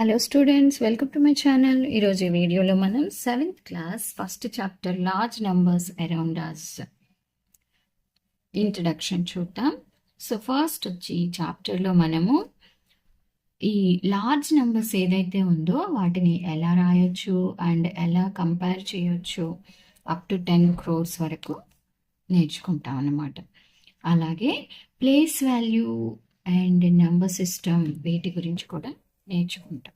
Hello students, welcome to my channel. ఈరోజు ఈ వీడియోలో మనం 7th class first chapter large numbers around us introduction చూద్దాం. సో ఫస్ట్ వచ్చి ఈ చాప్టర్లో మనము ఈ లార్జ్ నంబర్స్ ఏదైతే ఉందో వాటిని ఎలా రాయొచ్చు అండ్ ఎలా కంపేర్ చేయొచ్చు అప్ టు 10 crores వరకు నేర్చుకుంటాం అన్నమాట. అలాగే place value and number system వీటి గురించి కూడా నేర్చుకుంటాం.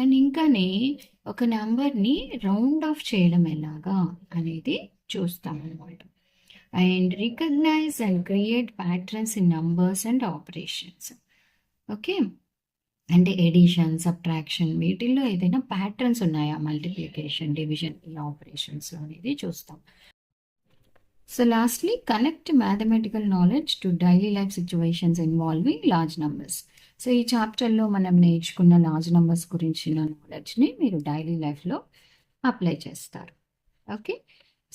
అండ్ ఇంకానే ఒక నెంబర్ని రౌండ్ ఆఫ్ చేయడం ఎలాగా అనేది చూస్తాం అన్నమాట. And recognise and create patterns in numbers and operations. Okay, అంటే ఎడిషన్, సబ్ట్రాక్షన్ వీటిల్లో ఏదైనా ప్యాటర్న్స్ ఉన్నాయా, మల్టిప్లికేషన్, డివిజన్, ఈ ఆపరేషన్స్ అనేది చూస్తాం. So lastly connect mathematical knowledge to daily life situations involving large numbers. So ఈ చాప్టర్లో మనం నేర్చుకున్న లార్జ్ నంబర్స్ గురించిన నాలెడ్జ్ని మీరు డైలీ లైఫ్లో అప్లై చేస్తారు. ఓకే,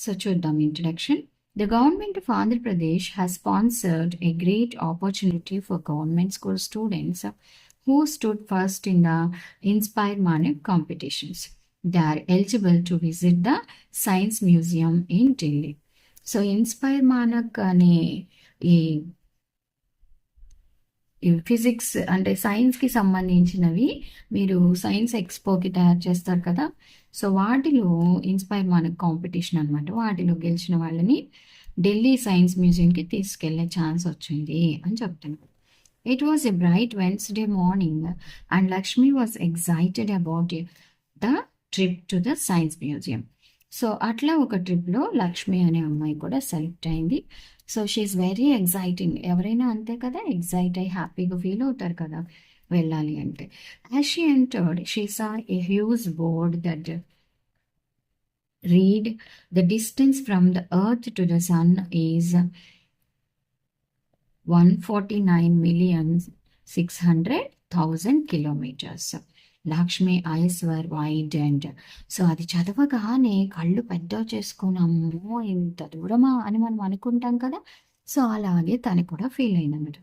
సో చూద్దాం introduction. The government of Andhra Pradesh has sponsored a great opportunity for government school students who stood first in the Inspire Manak competitions. They are eligible to visit the Science Museum in Delhi. So inspire Manak అనే ఈ physics అంటే సైన్స్కి సంబంధించినవి మీరు science ఎక్స్పోకి తయారు చేస్తారు కదా, so వాటిలో ఇన్స్పైర్ మానక్ కాంపిటీషన్ అనమాట, వాటిలో గెలిచిన వాళ్ళని ఢిల్లీ సైన్స్ మ్యూజియంకి తీసుకెళ్లే ఛాన్స్ వచ్చింది అని చెప్తున్నారు. It was a bright Wednesday morning and Lakshmi was excited about the trip to the science museum. So అట్లా ఒక ట్రిప్లో లక్ష్మి అనే అమ్మాయి కూడా సెలెక్ట్ అయింది. So she's very exciting. ఎవరైనా అంతే కదా, ఎగ్జైట్ అయ్యి హ్యాపీగా ఫీల్ అవుతారు కదా వెళ్ళాలి అంటే. As she entered she saw a huge board that read the distance from the earth to the sun is 149,600,000 kilometers. Lakshmi eyes were widened. So అది చదవగానే కళ్ళు పెద్ద చేసుకున్నాము, ఇంత దూరమా అని మనం అనుకుంటాం కదా, సో అలాగే తను కూడా ఫీల్ అయిందన్నమాట.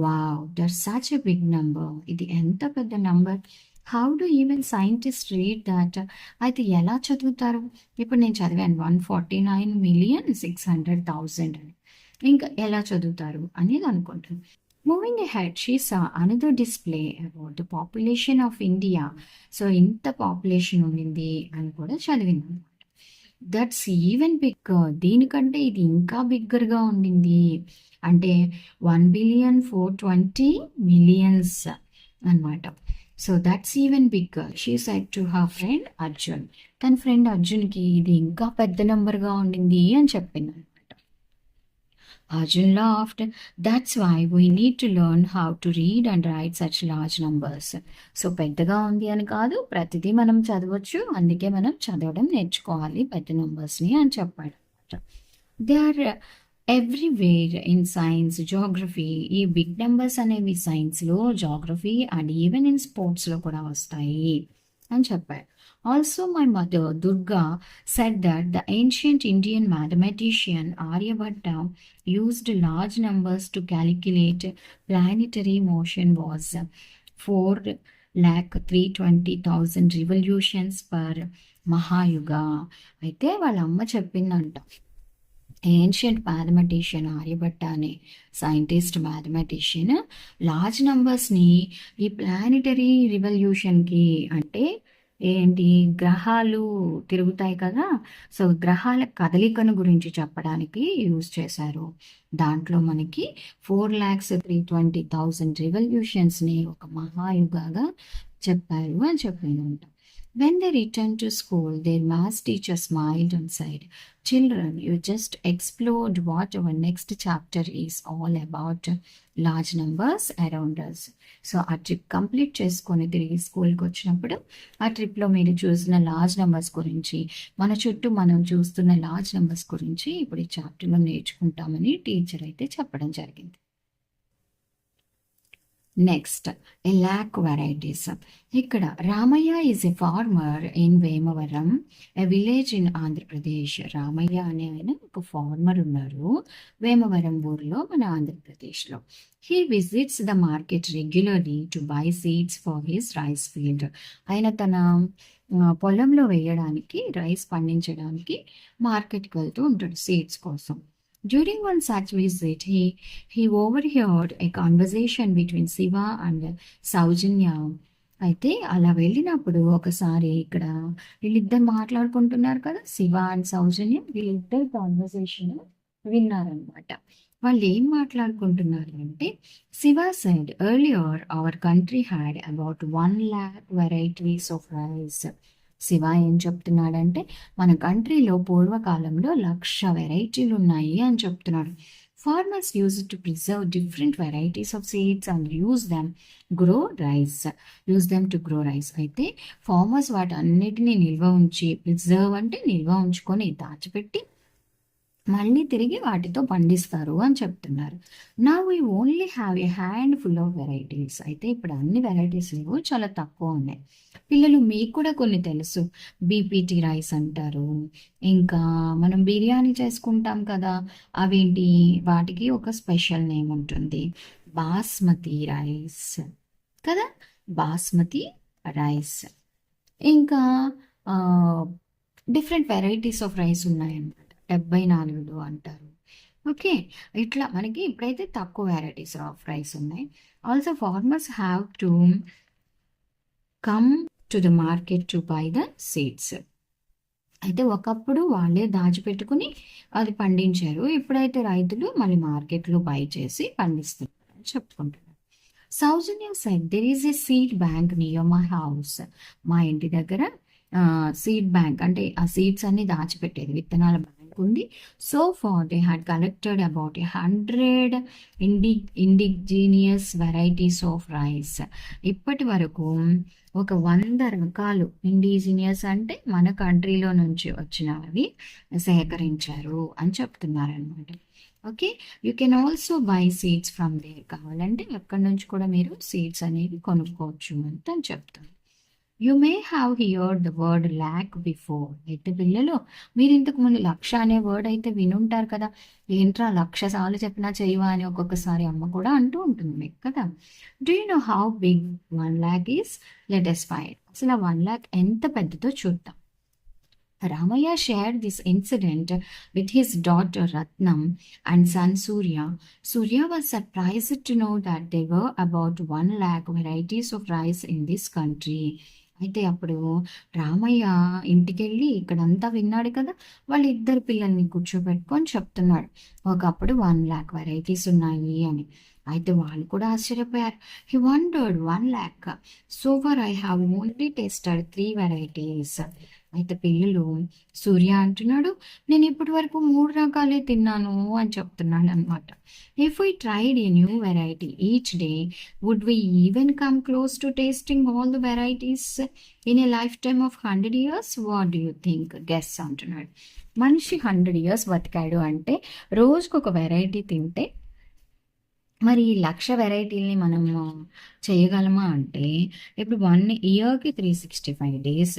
Wow, that's such a big number, ఇది ఎంత పెద్ద number. How do even scientist read that. అయితే ఎలా చదువుతారు, ఇప్పుడు నేను చదివాను 149,600,000 అని, ఇంకా ఎలా చదువుతారు అనేది అనుకుంటాను. Moving ahead, she saw another display about the population of India. So ఇంత పాపులేషన్ ఉండింది అని కూడా చదివింది అనమాట. దట్స్ ఈవెన్ బిగ్గర్, దీనికంటే ఇది ఇంకా బిగ్గర్గా ఉండింది, అంటే 1,420,000,000 అనమాట. So that's even bigger she said to her friend Arjun. తన ఫ్రెండ్ అర్జున్కి ఇది ఇంకా పెద్ద నెంబర్గా ఉండింది అని చెప్పింది. Arjun laughed. That's why we need to learn how to read and write such large numbers. So పెద్దగా ఉంది అని కాదు, ప్రతిదీ మనం చదవచ్చు, అందుకే మనం చదవడం నేర్చుకోవాలి పెద్ద నెంబర్స్ని అని చెప్పాడు. They are everywhere in science, geography. ఈ బిగ్ నెంబర్స్ అనేవి సైన్స్లో, జోగ్రఫీ అండ్ ఈవెన్ ఇన్ స్పోర్ట్స్లో కూడా వస్తాయి అని చెప్పారు. Also, my mother, Durga, said that the ancient Indian mathematician Aryabhatta used large numbers to calculate planetary motion was 4,320,000 revolutions per Mahayuga. అయితే వాళ్ళ అమ్మ చెప్పిందంట, ఏన్షియంట్ మ్యాథమెటిషియన్ ఆర్యభట్ట అనే సైంటిస్ట్ మ్యాథమెటిషియన్ లార్జ్ నంబర్స్ని ఈ ప్లానిటరీ రివల్యూషన్కి, అంటే ఏంటి, గ్రహాలు తిరుగుతాయి కదా, సో గ్రహాల కదలికను గురించి చెప్పడానికి యూజ్ చేశారు. దాంట్లో మనకి 4,320,000 రివల్యూషన్స్ని ఒక మహాయుగాగా చెప్పారు అని చెప్పిందంట. When they returned to school, their maths teacher smiled and said, "Children, you just explored what our next chapter is all about, large numbers around us." So ఆ ట్రిప్ కంప్లీట్ చేసుకొని తిరిగి స్కూల్కి వచ్చినప్పుడు ఆ ట్రిప్లో మీరు చూసిన లార్జ్ నెంబర్స్ గురించి, మన చుట్టూ మనం చూస్తున్న లార్జ్ నెంబర్స్ గురించి ఇప్పుడు ఈ చాప్టర్లో నేర్చుకుంటామని టీచర్ అయితే చెప్పడం జరిగింది. Next lakh varieties. ఇక్కడ Ramaiah is a farmer in Vemavaram, a village in Andhra Pradesh. Ramaiah అనే ఆయన ఒక ఫార్మర్ ఉన్నారు వేమవరం ఊర్లో మన ఆంధ్రప్రదేశ్లో. He visits the market regularly to buy seeds for his rice field. ఆయన తన పొలంలో వేయడానికి, రైస్ పండించడానికి మార్కెట్కి వెళ్తూ ఉంటాడు సీడ్స్ కోసం. During one such visit, he overheard a conversation between Shiva and Saujanya. అయితే అలా వెళ్ళినప్పుడు ఒకసారి ఇక్కడ వీళ్ళిద్దరు మాట్లాడుకుంటున్నారు కదా, శివ అండ్ సౌజన్య, వీళ్ళిద్దరు కాన్వర్సేషన్ విన్నారనమాట. వాళ్ళు ఏం మాట్లాడుకుంటున్నారు అంటే, Shiva said earlier our country had about 1 lakh varieties of rice. Shiva ఏం చెప్తున్నాడంటే, మన కంట్రీలో పూర్వకాలంలో 1,00,000 వెరైటీలు ఉన్నాయి అని చెప్తున్నాడు. Farmers use to preserve different varieties of seeds and use them to grow rice. అయితే ఫార్మర్స్ వాటి అన్నిటినీ నిల్వ ఉంచి, ప్రిజర్వ్ అంటే నిల్వ ఉంచుకొని దాచిపెట్టి మళ్ళీ తిరిగి వాటితో పండిస్తారు అని చెప్తున్నారు. నా we only have a hand full of varieties. అయితే ఇప్పుడు అన్ని వెరైటీస్ లేవు, చాలా తక్కువ ఉన్నాయి. పిల్లలు మీకు కూడా కొన్ని తెలుసు, బీపీటీ రైస్ అంటారు, ఇంకా మనం బిర్యానీ చేసుకుంటాం కదా, అవేంటి, వాటికి ఒక స్పెషల్ నేమ్ ఉంటుంది, బాస్మతి రైస్ కదా, బాస్మతి రైస్. ఇంకా డిఫరెంట్ వెరైటీస్ ఆఫ్ రైస్ ఉన్నాయన్నమాట, 74 అంటారు. ఓకే, ఇట్లా మనకి ఇప్పుడైతే తక్కువ వెరైటీస్ ఆఫ్ రైస్ ఉన్నాయి. Also farmers have to come to the market to buy the seeds. అయితే ఒకప్పుడు వాళ్ళే దాచిపెట్టుకుని అది పండించారు, ఇప్పుడైతే రైతులు మళ్ళీ మార్కెట్లో బై చేసి పండిస్తున్నారు చెప్పుకుంటున్నారు. Soujanya said there is a seed bank near my house. మా ఇంటి దగ్గర సీడ్ బ్యాంక్ అంటే ఆ సీడ్స్ అన్ని దాచిపెట్టేది విత్తనాల బ్యాంక్ ఉంది. So far they had collected about 100 indigenous varieties of rice. ఇప్పటి వరకు ఒక 100 రకాలు, ఇండిజినియస్ అంటే మన కంట్రీలో నుంచి వచ్చినవి సేకరించారు అని చెప్తున్నారనమాట. Okay, you can also buy seeds from there. కావాలంటే అక్కడి నుంచి కూడా మీరు సీడ్స్ అనేవి కొనుక్కోవచ్చు అని చెప్తాను. You may have heard the word lakh before. అయితే పిల్లలు, మీరు ఇంతకు ముందు 1,00,000 అనే వర్డ్ అయితే వినుంటారు కదా, ఏంట్రా 1,00,000 సార్లు చెప్పినా చేయవా అని ఒక్కొక్కసారి అమ్మ కూడా అంటూ ఉంటుంది మీకు కదా. Do you know how big 1 lakh is? Let us find. అసలు 1 lakh ఎంత పెద్దదో చూద్దాం. Ramaya shared this incident with his daughter Ratnam and son Surya. Surya was surprised to know that there were about 1 lakh varieties of rice in this country. అయితే అప్పుడు రామయ్య ఇంటికెళ్ళి ఇక్కడంతా విన్నాడు కదా, వాళ్ళిద్దరు పిల్లల్ని కూర్చోబెట్టుకొని చెప్తున్నాడు, ఒకప్పుడు 1 lakh వెరైటీస్ ఉన్నాయి అని. అయితే వాళ్ళు కూడా ఆశ్చర్యపోయారు. He wondered 1 lakh. So for I have only tasted 3 varieties. అయితే పిల్లలు, సూర్య అంటున్నాడు, నేను ఇప్పటి వరకు 3 రకాలే తిన్నాను అని చెప్తున్నాడు అనమాట. If we tried a new variety each day, would we even come close to tasting all the varieties in a lifetime of 100 years? What do you think? Guess అంటున్నాడు. మనిషి 100 years బతికాడు అంటే రోజుకు ఒక వెరైటీ తింటే మరి 1,00,000 వెరైటీలని మనము చేయగలమా అంటే, ఇప్పుడు 1 yearకి 365 days,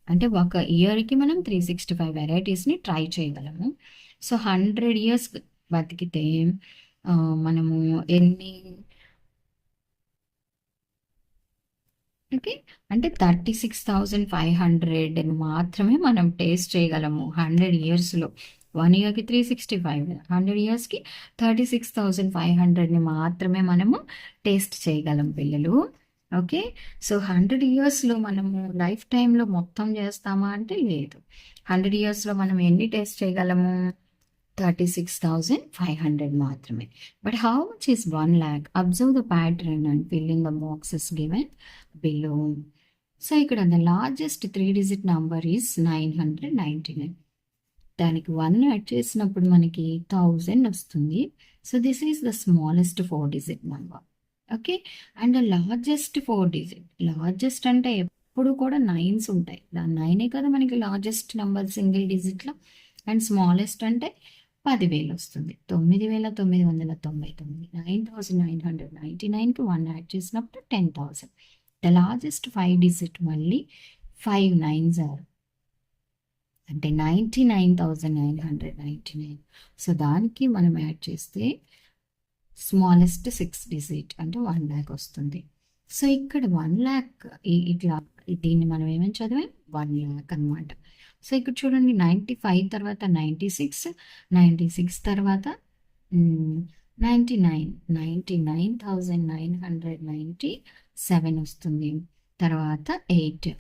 అంటే ఒక ఇయర్కి మనం 365 వెరైటీస్ని ట్రై చేయగలము. సో 100 years బతికితే మనము ఎన్ని, ఓకే, అంటే 36,500 మాత్రమే మనం టేస్ట్ చేయగలము 100 yearsలో. 1 yearకి 365, 100 yearsకి 36,500ని మాత్రమే మనము టేస్ట్ చేయగలం పిల్లలు. ఓకే, సో 100 yearsలో మనము లైఫ్ టైంలో మొత్తం చేస్తామా అంటే లేదు. 100 yearsలో మనం ఎన్ని టేస్ట్ చేయగలము? 36,500 మాత్రమే. But how much is 1 lakh? Observe the pattern and fill in the boxes given below. So ఇక్కడ the largest 3-digit number is 999. దానికి 1 యాడ్ చేసినప్పుడు మనకి 1000 వస్తుంది. So this is the smallest 4-digit number. Okay, and largest 4-digit, largest అంటే ఎప్పుడు కూడా 9s ఉంటాయి, దాని 9ఏ కదా మనకి లార్జెస్ట్ నెంబర్ సింగిల్ డిజిట్లో. అండ్ స్మాలెస్ట్ అంటే 10,000 వస్తుంది. 9,999, 9,999కి 1 యాడ్ చేసినప్పుడు 10,000. ద లార్జెస్ట్ 5 డిజిట్ మళ్ళీ 5 9s are అంటే 99,999. సో దానికి మనం యాడ్ చేస్తే స్మాలెస్ట్ 6 డిజిట్ అంటే 1 lakh వస్తుంది. సో ఇక్కడ 1 lakh ఇట్లా దీన్ని మనం ఏమని చదివాం 1 lakh అనమాట. సో ఇక్కడ చూడండి 95 తర్వాత 96 తర్వాత 99,997 వస్తుంది. తర్వాత 8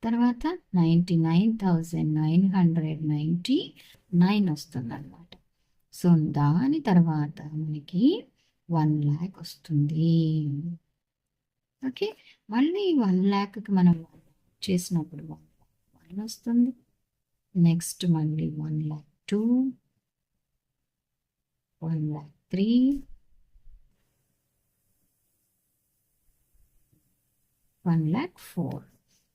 తర్వాత 99,999 వస్తుంది అనమాట. సో దాని తర్వాత మనకి 1 lakh వస్తుంది. ఓకే, మళ్ళీ 1 lakకి మనం చేసినప్పుడు 1 వస్తుంది. నెక్స్ట్ మళ్ళీ 1 lakh 2, 1 lakh 3, 1 lakh 4.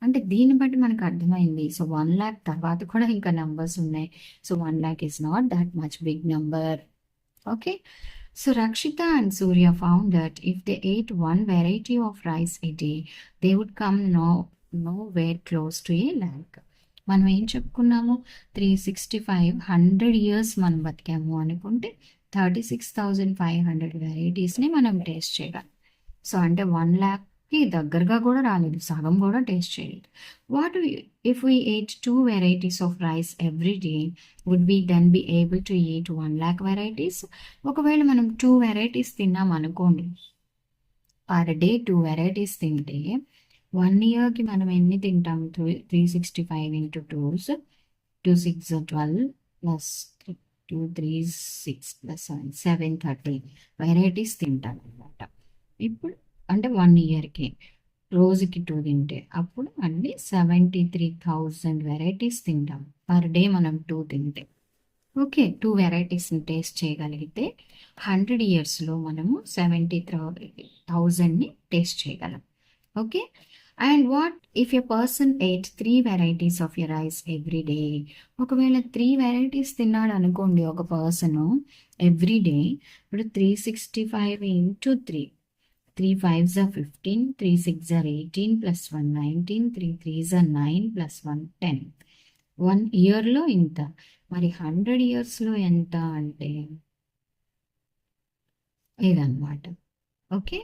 అంటే దీన్ని బట్టి మనకు అర్థమైంది. సో 1 lakh తర్వాత కూడా ఇంకా నంబర్స్ ఉన్నాయి. So 1 lakh is not that much big number. Okay. So Rakshita and Surya found that if they ate one variety of rice a day, they would come nowhere close to a lakh. మనం ఏం చెప్పుకున్నాము, 365 100 years మనం బతికాము అనుకుంటే 36,500 వెరైటీస్ని మనం taste చేయగలం. So అంటే 1 lakhకి దగ్గరగా కూడా రాలేదు, సగం కూడా టేస్ట్ చేయలేదు. What if we eight 2 varieties of rice every day, would we then be able to eat 1 lakh varieties? ఒకవేళ మనం 2 varieties తిన్నాం అనుకోండి, పర్ డే 2 varieties తింటే 1 yearకి మనం ఎన్ని తింటాం? 365 into 2s, 2 6 12 plus 2 3 6 plus 7 730 varieties తింటాం అనమాట. ఇప్పుడు అంటే 1 yearకి రోజుకి 2 తింటే అప్పుడు అన్ని 73,000 వెరైటీస్ తింటాం పర్ డే మనం 2 తింటే. ఓకే, 2 వెరైటీస్ని టేస్ట్ చేయగలిగితే 100 yearsలో మనము 70,000ని టేస్ట్ చేయగలం. Okay, and what if a person eight 3 varieties of your rice every day? ఒకవేళ 3 varieties తిన్నాడు అనుకోండి ఒక పర్సన్ ఎవ్రీ డే. ఇప్పుడు 365 into 3, 3 5s are 15, 3 6s are 18 plus 1 19, 3 3s are 9 plus 1 10. 1 yearలో ఇంత. మరి 100 yearsలో ఎంత అంటే ఇదన్నమాట. ఓకే,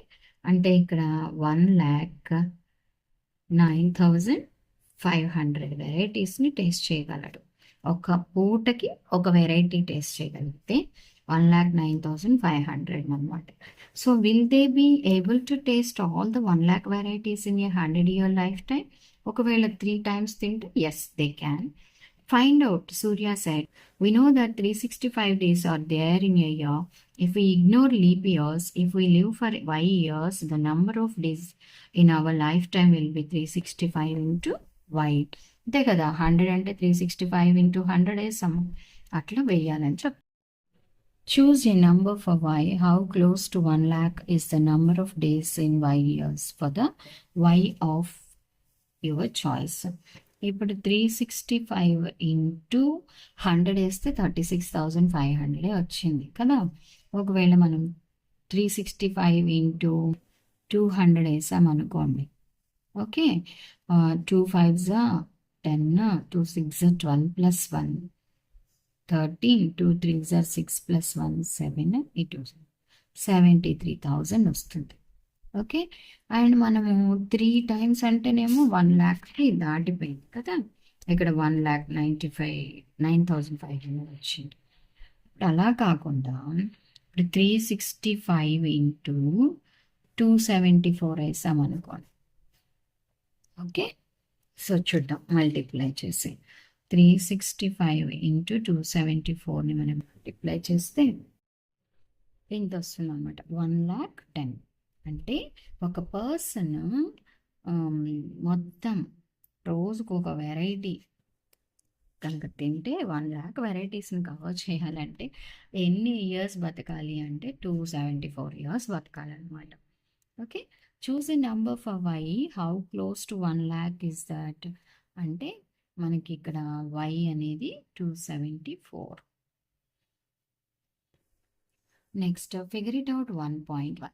అంటే ఇక్కడ 1,09,500 వెరైటీస్ని టేస్ట్ చేయగలడు. ఒక పూటకి ఒక వెరైటీ టేస్ట్ చేయగలిగితే 1,09,500 అనమాట. So will they be able to taste all the 1 lakh varieties in a 100-year lifetime? ఒకవేళ 3 times తింటే yes they can. Find out, Surya said. We know that 365 days are there in a year. If we ignore leap years, if we live for Y years, the number of days in our lifetime will be 365 into Y. అంతే కదా, 100 అంటే 365 into 100 వేసాం, అట్లా వేయాలని చెప్తాం. Choose a number for Y. How close to 1 lakh is the number of days in Y years for the Y of your choice. ఇప్పుడు 365 into 100 వేస్తే 36,500 వచ్చింది కదా. ఒకవేళ మనం 365 into 200 వేసామనుకోండి. Okay, 2 5s are 10, 2 6s are 12 plus 1 13, 2 3s are 6 plus 1 7, 73,000 వస్తుంది. Okay, and మనము 3 times అంటేనేమో 1 lakhకి దాటిపోయింది కదా. ఇక్కడ 1,95,9,500 వచ్చింది. ఇప్పుడు అలా కాకుండా ఇప్పుడు 365 into 274 వేసామనుకోండి. ఓకే, సో చూద్దాం మల్టిప్లై చేసి 365 into 274ని మనం మల్టిప్లై చేస్తే ఎంత వస్తుంది అనమాట, 1,10,000. అంటే ఒక పర్సన్ మొత్తం రోజుకు ఒక వెరైటీ కనుక తింటే 1 lakh వెరైటీస్ని కవర్ చేయాలంటే ఎన్ని ఇయర్స్ బతకాలి అంటే 274 years బతకాలన్నమాట. Okay, choose a number for y. How close to 1 lakh is that అంటే మనకి ఇక్కడ వై అనేది 274. Next figure it out 1.1.